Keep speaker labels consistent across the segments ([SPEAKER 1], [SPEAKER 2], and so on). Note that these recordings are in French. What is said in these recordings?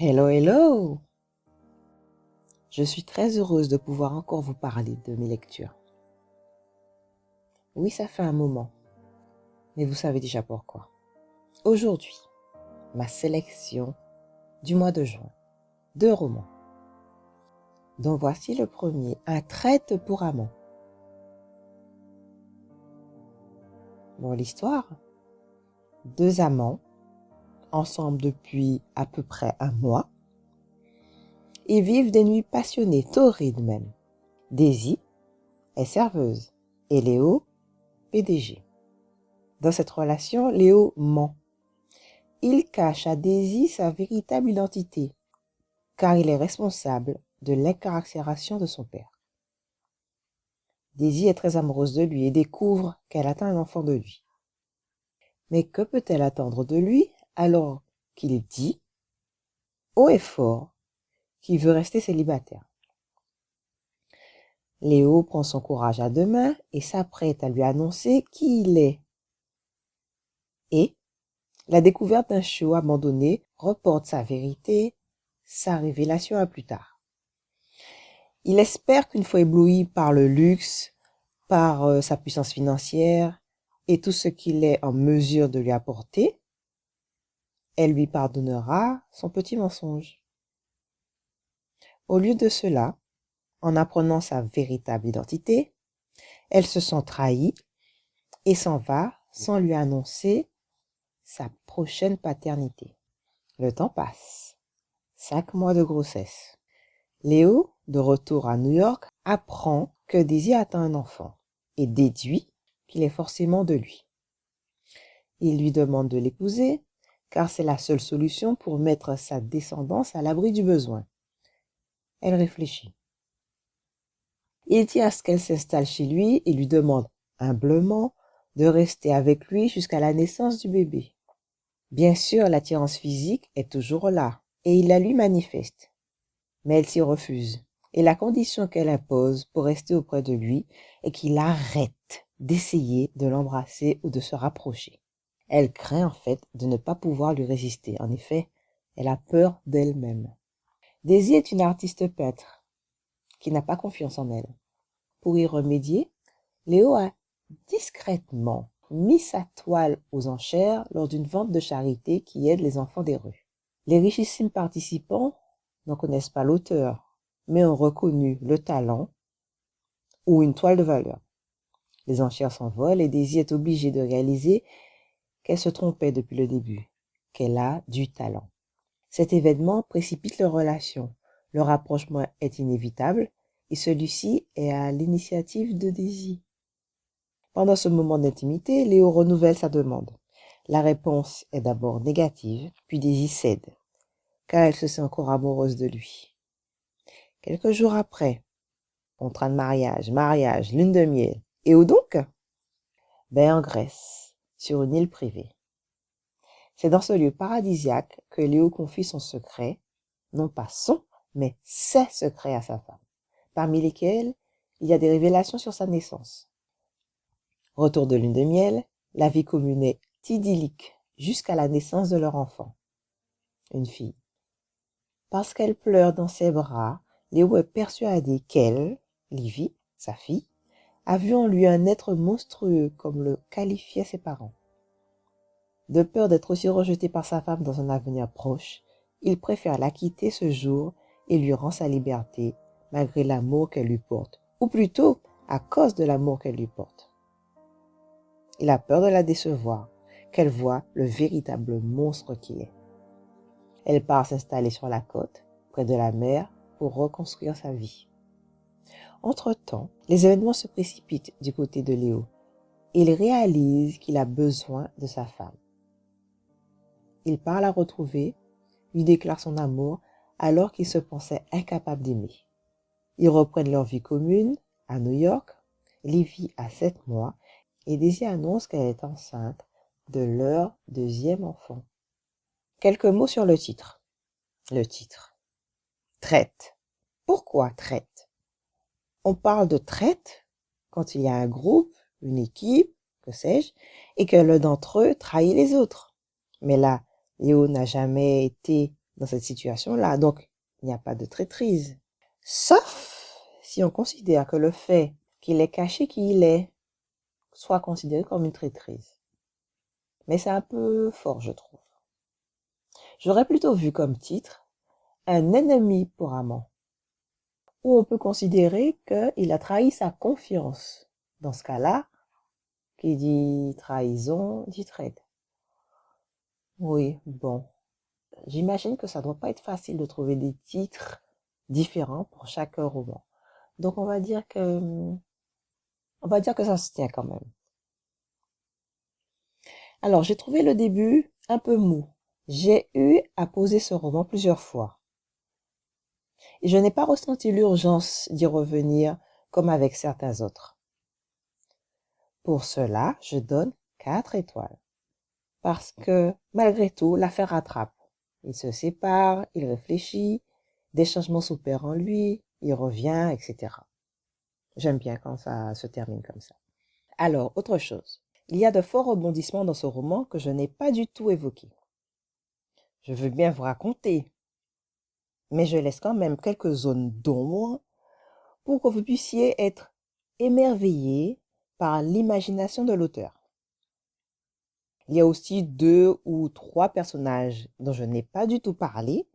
[SPEAKER 1] Hello, hello! Je suis très heureuse de pouvoir encore vous parler de mes lectures. Oui, ça fait un moment, mais vous savez déjà pourquoi. Aujourd'hui, ma sélection du mois de juin, 2 romans. Donc voici le premier, Un traître pour amant. Bon, l'histoire, 2 amants, ensemble depuis à peu près un mois, et vivent des nuits passionnées, torrides même. Daisy est serveuse et Léo, PDG. Dans cette relation, Léo ment. Il cache à Daisy sa véritable identité, car il est responsable de l'incarcération de son père. Daisy est très amoureuse de lui et découvre qu'elle attend un enfant de lui. Mais que peut-elle attendre de lui alors qu'il dit, haut et fort, qu'il veut rester célibataire? Léo prend son courage à 2 mains et s'apprête à lui annoncer qui il est. Et la découverte d'un chiot abandonné reporte sa vérité, sa révélation à plus tard. Il espère qu'une fois ébloui par le luxe, par sa puissance financière et tout ce qu'il est en mesure de lui apporter, elle lui pardonnera son petit mensonge. Au lieu de cela, en apprenant sa véritable identité, elle se sent trahie et s'en va sans lui annoncer sa prochaine paternité. Le temps passe. 5 mois de grossesse. Léo, de retour à New York, apprend que Daisy attend un enfant et déduit qu'il est forcément de lui. Il lui demande de l'épouser, car c'est la seule solution pour mettre sa descendance à l'abri du besoin. Elle réfléchit. Il tient à ce qu'elle s'installe chez lui et lui demande humblement de rester avec lui jusqu'à la naissance du bébé. Bien sûr, l'attirance physique est toujours là, et il la lui manifeste. Mais elle s'y refuse, et la condition qu'elle impose pour rester auprès de lui est qu'il arrête d'essayer de l'embrasser ou de se rapprocher. Elle craint en fait de ne pas pouvoir lui résister. En effet, elle a peur d'elle-même. Daisy est une artiste peintre qui n'a pas confiance en elle. Pour y remédier, Léo a discrètement mis sa toile aux enchères lors d'une vente de charité qui aide les enfants des rues. Les richissimes participants n'en connaissent pas l'auteur, mais ont reconnu le talent ou une toile de valeur. Les enchères s'envolent et Daisy est obligée de réaliser qu'elle se trompait depuis le début, qu'elle a du talent. Cet événement précipite leur relation. Le rapprochement est inévitable et celui-ci est à l'initiative de Daisy. Pendant ce moment d'intimité, Léo renouvelle sa demande. La réponse est d'abord négative, puis Daisy cède, car elle se sent encore amoureuse de lui. Quelques jours après, contrat de mariage, lune de miel. Et où donc? Ben en Grèce, sur une île privée. C'est dans ce lieu paradisiaque que Léo confie son secret, non pas son, mais ses secrets à sa femme, parmi lesquels il y a des révélations sur sa naissance. Retour de lune de miel, la vie commune est idyllique jusqu'à la naissance de leur enfant, une fille. Parce qu'elle pleure dans ses bras, Léo est persuadé qu'elle, Livy, sa fille, a vu en lui un être monstrueux comme le qualifiaient ses parents. De peur d'être aussi rejeté par sa femme dans un avenir proche, il préfère la quitter ce jour et lui rend sa liberté, malgré l'amour qu'elle lui porte, ou plutôt à cause de l'amour qu'elle lui porte. Il a peur de la décevoir, qu'elle voie le véritable monstre qu'il est. Elle part s'installer sur la côte, près de la mer, pour reconstruire sa vie. Entre-temps, les événements se précipitent du côté de Léo. Il réalise qu'il a besoin de sa femme. Il part la retrouver, lui déclare son amour alors qu'il se pensait incapable d'aimer. Ils reprennent leur vie commune à New York. Livy a 7 mois et Daisy annonce qu'elle est enceinte de leur 2e enfant. Quelques mots sur le titre. Le titre. Traite. Pourquoi traite? On parle de traite quand il y a un groupe, une équipe, que sais-je, et que l'un d'entre eux trahit les autres. Mais là, Léo n'a jamais été dans cette situation-là. Donc, il n'y a pas de traîtrise. Sauf si on considère que le fait qu'il ait caché qui il est soit considéré comme une traîtrise. Mais c'est un peu fort, je trouve. J'aurais plutôt vu comme titre un ennemi pour amant, où on peut considérer qu'il a trahi sa confiance. Dans ce cas-là, qui dit trahison, dit traite. Oui, bon. J'imagine que ça ne doit pas être facile de trouver des titres différents pour chaque roman. Donc on va dire que ça se tient quand même. Alors j'ai trouvé le début un peu mou. J'ai eu à poser ce roman plusieurs fois. Et je n'ai pas ressenti l'urgence d'y revenir comme avec certains autres. Pour cela, je donne 4 étoiles. Parce que, malgré tout, l'affaire rattrape. Il se sépare, il réfléchit, des changements s'opèrent en lui, il revient, etc. J'aime bien quand ça se termine comme ça. Alors, autre chose. Il y a de forts rebondissements dans ce roman que je n'ai pas du tout évoqués. Je veux bien vous raconter, mais je laisse quand même quelques zones d'ombre pour que vous puissiez être émerveillés par l'imagination de l'auteur. Il y a aussi 2 ou 3 personnages dont je n'ai pas du tout parlé,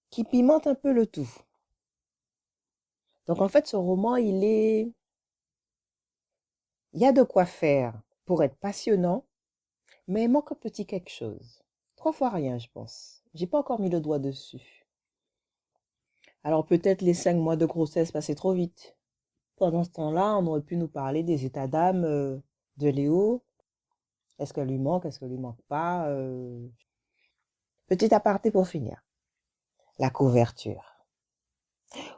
[SPEAKER 1] qui pimentent un peu le tout. Donc en fait, ce roman, il y a de quoi faire pour être passionnant, mais il manque un petit quelque chose. 3 fois rien, je pense. J'ai pas encore mis le doigt dessus. Alors peut-être les 5 mois de grossesse passaient trop vite. Pendant ce temps-là, on aurait pu nous parler des états d'âme de Léo. Est-ce qu'elle lui manque, est-ce qu'elle lui manque pas Petit aparté pour finir. La couverture.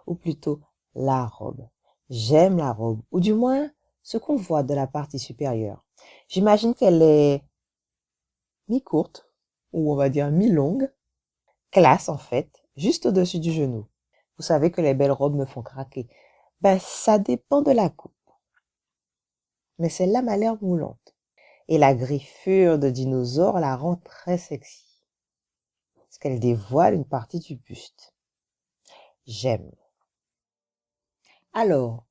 [SPEAKER 1] Ou plutôt la robe. J'aime la robe, ou du moins ce qu'on voit de la partie supérieure. J'imagine qu'elle est mi-courte, ou on va dire mi-longue, classe en fait, juste au-dessus du genou. Vous savez que les belles robes me font craquer. Ben, ça dépend de la coupe. Mais celle-là m'a l'air moulante. Et la griffure de dinosaure la rend très sexy. Parce qu'elle dévoile une partie du buste. J'aime. Alors,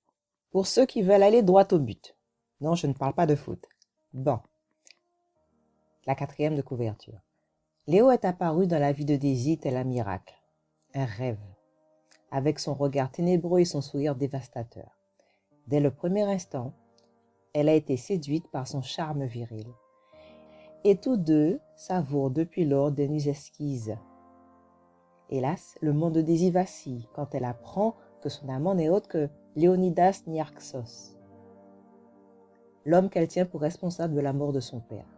[SPEAKER 1] pour ceux qui veulent aller droit au but. Non, je ne parle pas de foot. Bon. La 4e de couverture. Léo est apparu dans la vie de Daisy tel un miracle. Un rêve. Avec son regard ténébreux et son sourire dévastateur. Dès le premier instant, elle a été séduite par son charme viril. Et tous deux savourent depuis lors des nuits exquises. Hélas, le monde de Daisy vacille quand elle apprend que son amant n'est autre que Léonidas Niarchos, l'homme qu'elle tient pour responsable de la mort de son père.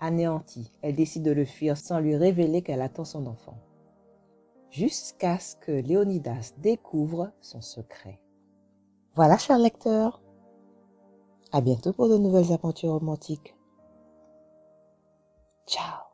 [SPEAKER 1] Anéantie, elle décide de le fuir sans lui révéler qu'elle attend son enfant. Jusqu'à ce que Léonidas découvre son secret. Voilà, chers lecteurs. À bientôt pour de nouvelles aventures romantiques. Ciao.